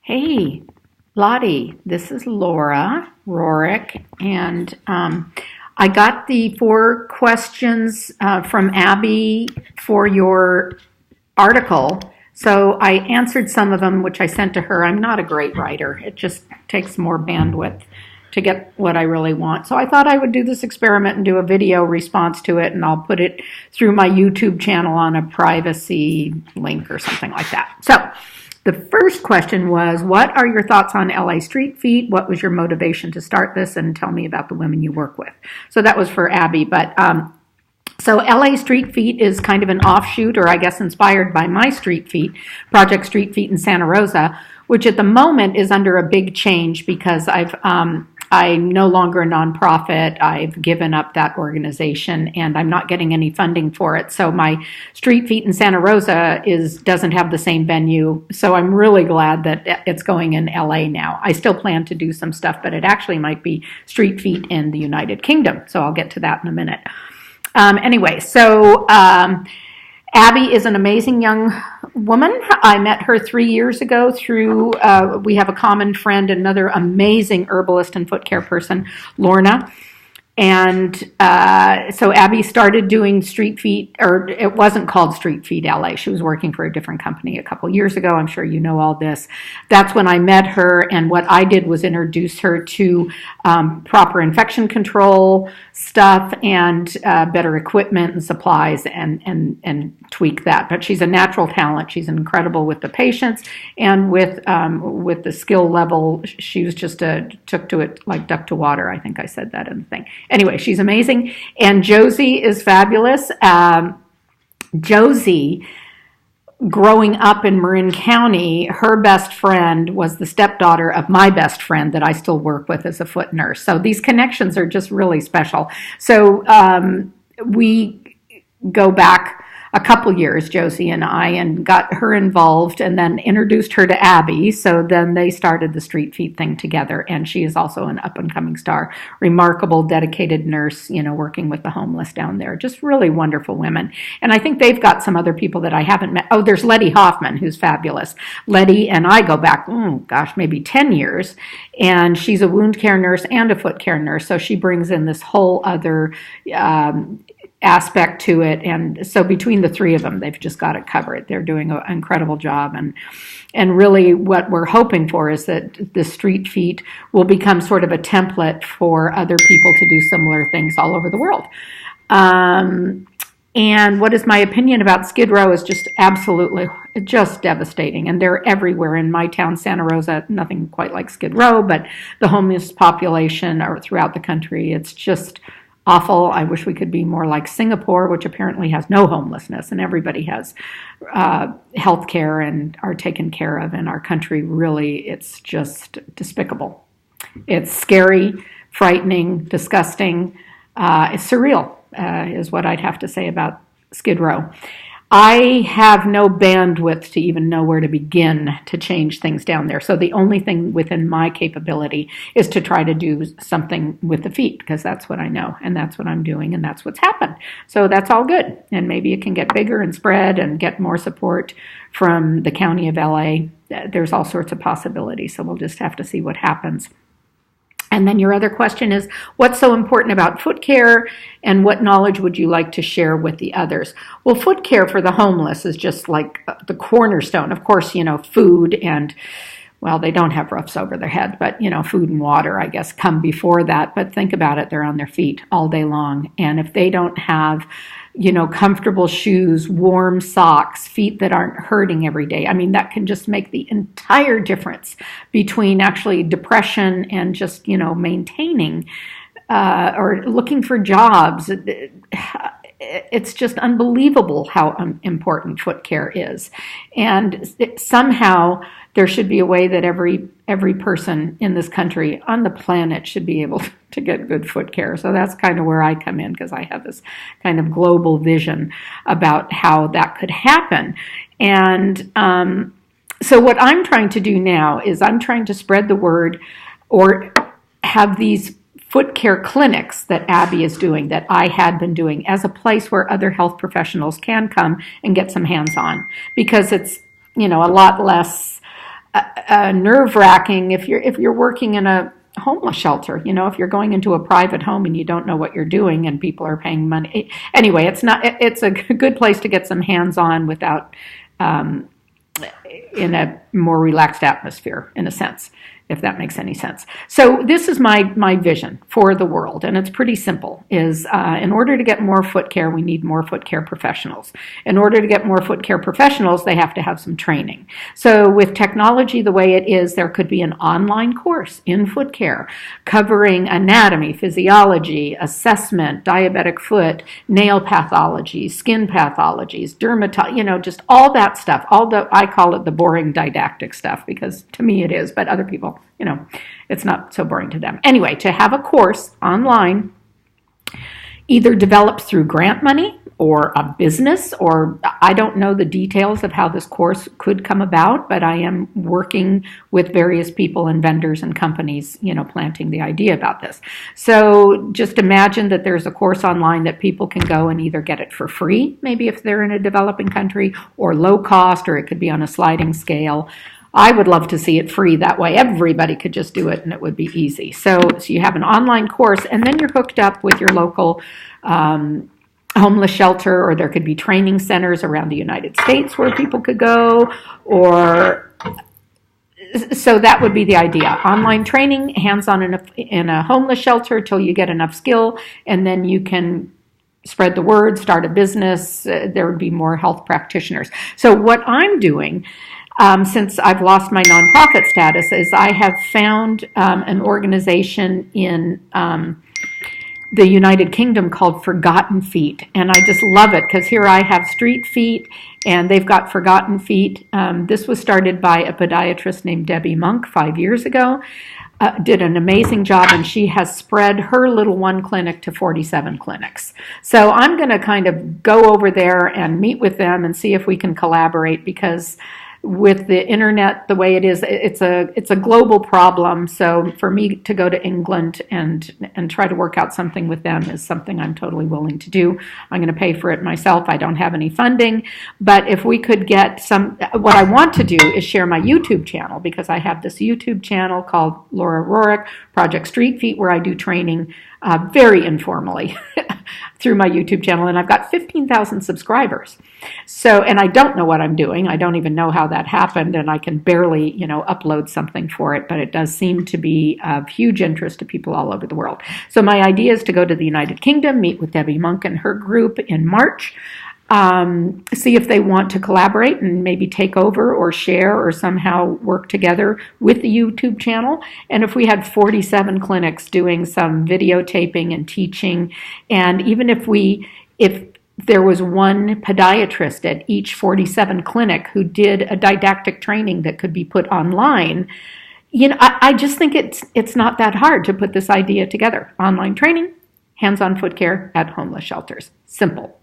Hey, Lottie, this is Laura Roehrick, and I got the 4 questions from Abby for your article. So I answered some of them, which I sent to her. I'm not a great writer. It just takes more bandwidth to get what I really want. So I thought I would do this experiment and do a video response to it, and I'll put it through my YouTube channel on a privacy link or something like that. So the first question was, what are your thoughts on LA street feet? What was your motivation to start this? And tell me about the women you work with. So that was for Abby. But so LA Street Feet is kind of an offshoot, or I guess inspired by my Street Feet, Project Street Feet in Santa Rosa, which at the moment is under a big change because I'm no longer a nonprofit. I've given up that organization and I'm not getting any funding for it. So my Street Feet in Santa Rosa doesn't have the same venue. So I'm really glad that it's going in LA now. I still plan to do some stuff, but it actually might be Street Feet in the United Kingdom. So I'll get to that in a minute. Anyway, so Abby is an amazing young woman. I met her 3 years ago through, we have a common friend, another amazing herbalist and foot care person, Lorna. And so Abby started doing Street Feet, or it wasn't called Street Feet LA. She was working for a different company a couple years ago. I'm sure you know all this. That's when I met her, and what I did was introduce her to proper infection control stuff and better equipment and supplies and tweak that. But she's a natural talent. She's incredible with the patients and with the skill level. She was just took to it like duck to water. I think I said that in the thing. Anyway, she's amazing. And Josie is fabulous. Josie, growing up in Marin County, her best friend was the stepdaughter of my best friend that I still work with as a foot nurse. So these connections are just really special. So we go back a couple years, Josie and I, and got her involved and then introduced her to Abby. So then they started the Street Feet thing together. And she is also an up and coming star, remarkable, dedicated nurse, working with the homeless down there. Just really wonderful women. And I think they've got some other people that I haven't met. Oh, there's Letty Hoffman, who's fabulous. Letty and I go back, maybe 10 years. And she's a wound care nurse and a foot care nurse. So she brings in this whole other aspect to it, and so between the three of them, they've just got it covered. They're doing an incredible job, and really what we're hoping for is that the Street Feet will become sort of a template for other people to do similar things all over the world. And what is my opinion about Skid Row is just absolutely just devastating, and they're everywhere in my town, Santa Rosa. Nothing quite like Skid Row, but the homeless population are throughout the country. It's just awful. I wish we could be more like Singapore, which apparently has no homelessness and everybody has health care and are taken care of. In our country, really, it's just despicable. It's scary, frightening, disgusting. It's surreal, is what I'd have to say about Skid Row. I have no bandwidth to even know where to begin to change things down there. So the only thing within my capability is to try to do something with the feet, because that's what I know and that's what I'm doing and that's what's happened. So that's all good. And maybe it can get bigger and spread and get more support from the county of LA. There's all sorts of possibilities. So we'll just have to see what happens. And then your other question is, what's so important about foot care and what knowledge would you like to share with the others? Well, foot care for the homeless is just like the cornerstone. Of course, food and, well, they don't have roofs over their head, but, food and water, I guess, come before that. But think about it, they're on their feet all day long. And if they don't have comfortable shoes, warm socks, feet that aren't hurting every day. I mean, that can just make the entire difference between actually depression and just, maintaining or looking for jobs. It's just unbelievable how important foot care is. And somehow there should be a way that every person in this country on the planet should be able to get good foot care. So that's kind of where I come in, because I have this kind of global vision about how that could happen. And so what I'm trying to do now is I'm trying to spread the word, or have these foot care clinics that Abby is doing, that I had been doing, as a place where other health professionals can come and get some hands-on, because it's, a lot less nerve-wracking if you're working in a homeless shelter. If you're going into a private home and you don't know what you're doing and people are paying money. Anyway, it's a good place to get some hands-on without in a more relaxed atmosphere, in a sense, if that makes any sense. So this is my vision for the world, and it's pretty simple, is in order to get more foot care, we need more foot care professionals. In order to get more foot care professionals, they have to have some training. So with technology the way it is, there could be an online course in foot care covering anatomy, physiology, assessment, diabetic foot, nail pathologies, skin pathologies, dermatology, just all that stuff. I call it the boring didactic stuff, because to me it is, but other people, it's not so boring to them. Anyway, to have a course online, either developed through grant money or a business, or I don't know the details of how this course could come about, but I am working with various people and vendors and companies, planting the idea about this. So just imagine that there's a course online that people can go and either get it for free, maybe if they're in a developing country, or low cost, or it could be on a sliding scale. I would love to see it free. That way everybody could just do it and it would be easy. So you have an online course, and then you're hooked up with your local homeless shelter, or there could be training centers around the United States where people could go, so that would be the idea. Online training, hands-on in a homeless shelter till you get enough skill, and then you can spread the word, start a business. There would be more health practitioners. So what I'm doing, since I've lost my nonprofit status, is I have found an organization in the United Kingdom called Forgotten Feet, and I just love it because here I have street feet and they've got Forgotten Feet. This was started by a podiatrist named Debbie Monk 5 years ago. Did an amazing job, and she has spread her little one clinic to 47 clinics. So I'm going to kind of go over there and meet with them and see if we can collaborate, because with the internet the way it is, it's a global problem. So for me to go to England and try to work out something with them is something I'm totally willing to do. I'm going to pay for it myself. I don't have any funding, but if we could get what I want to do is share my YouTube channel, because I have this YouTube channel called Laura Roehrick Project Street Feet, where I do training very informally through my YouTube channel, and I've got 15,000 subscribers. So, and I don't know what I'm doing. I don't even know how that happened, and I can barely, upload something for it, but it does seem to be of huge interest to people all over the world. So my idea is to go to the United Kingdom, meet with Debbie Monk and her group in March, see if they want to collaborate and maybe take over or share or somehow work together with the YouTube channel. And if we had 47 clinics doing some videotaping and teaching, and even if there was one podiatrist at each 47 clinic who did a didactic training that could be put online, I just think it's not that hard to put this idea together. Online training, hands-on foot care at homeless shelters. Simple.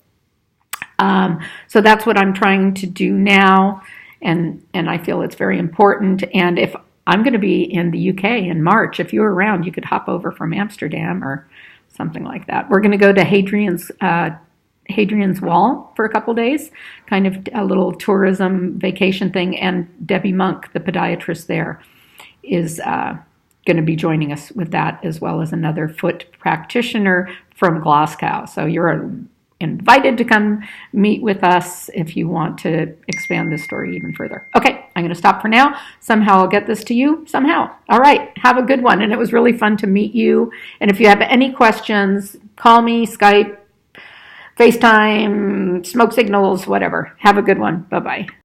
So that's what I'm trying to do now, and I feel it's very important. And if I'm going to be in the UK in March, if you're around, you could hop over from Amsterdam or something like that. We're going to go to Hadrian's Wall for a couple days, kind of a little tourism vacation thing, and Debbie Monk, the podiatrist there, is going to be joining us with that, as well as another foot practitioner from Glasgow. So you're invited to come meet with us if you want to expand this story even further. Okay, I'm going to stop for now. Somehow I'll get this to you, somehow. All right, have a good one. And it was really fun to meet you. And if you have any questions, call me, Skype, FaceTime, smoke signals, whatever. Have a good one. Bye-bye.